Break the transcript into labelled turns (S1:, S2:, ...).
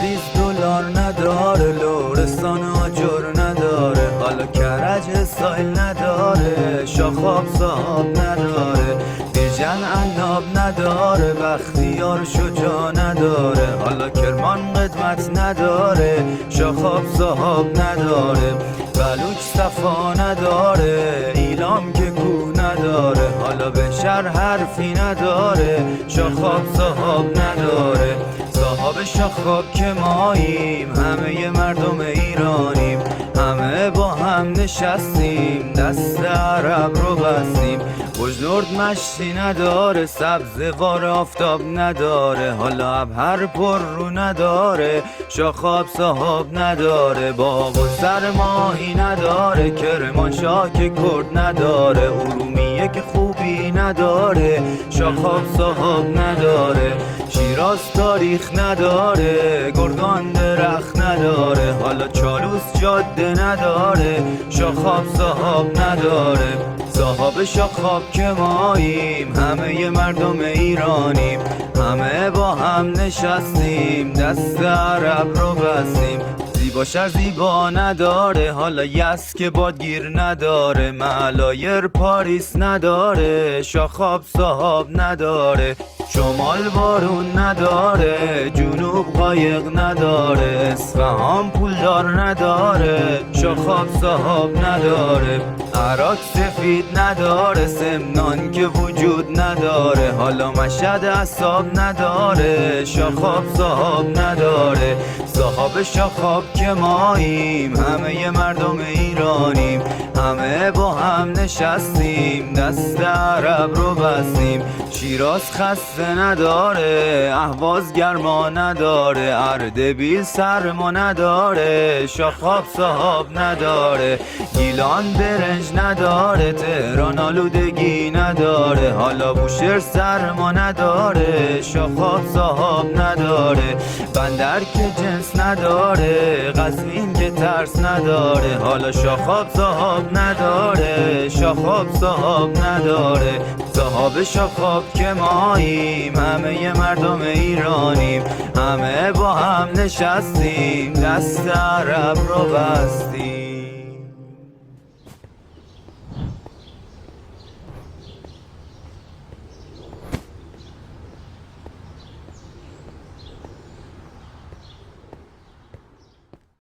S1: $20 نداره، لرستان آجر نداره، حالا کرج سایل نداره، شاخاب صاحب نداره، بیژن عناب نداره، بختیار شجاع نداره، حالا کرمان قدمت نداره، شاخاب صاحب نداره، بلوچ صفا نداره، ایلام که کوه نداره، حالا به شهر حرفی نداره، شاخاب صاحب نداره. صاحب شاخاب که ماییم، همه مردم ایرانیم، همه با هم نشستیم، دست عرب رو بستیم. بزرگ مشتی نداره، سبزوار آفتاب نداره، حالا ابهر پر رو نداره، شاخاب صاحب نداره، باب و سر ماهی نداره، کرمانشاه که کرد نداره، ارومیه که خوبی نداره، شاخاب صاحب نداره، شیراز تاریخ نداره، گرگان درخت نداره، حالا چالوس جاده نداره، شاخاب صاحب نداره. صاحب شاخاب که ماییم، همه مردم ایرانیم، همه با هم نشستیم، دست عرب رو بستیم. زیبا شهر زیبا نداره، حالا یس که بادگیر نداره، ملایر پاریس نداره، شاخاب صاحب نداره، شمال بارون نداره، جنوب قایق نداره، اصفهان پولدار نداره، شاخاب صاحب نداره، عراق سفید نداره، سمنان که وجود نداره، حالا مشهد اعصاب نداره، شاخاب صاحب نداره. صاحب شاخاب که ماییم، همه مردم ایرانیم، همه با هم نشستیم، دست عرب رو بستیم. شیراز خسته نداره، اهواز گرما نداره، اردبیل سرما نداره، شاخاب صاحب نداره، گیلان برنج نداره، تهران آلودگی نداره، حالا بوشهر سرما نداره، شاخاب صاحب نداره، بندر که جنس نداره، قزوین که ترس نداره، حالا شاخاب صاحب نداره، شاخاب صاحب نداره. صاحب شاخاب که ماییم، همه مردم ایرانیم، همه با هم نشستیم، دست عرب رو بستیم.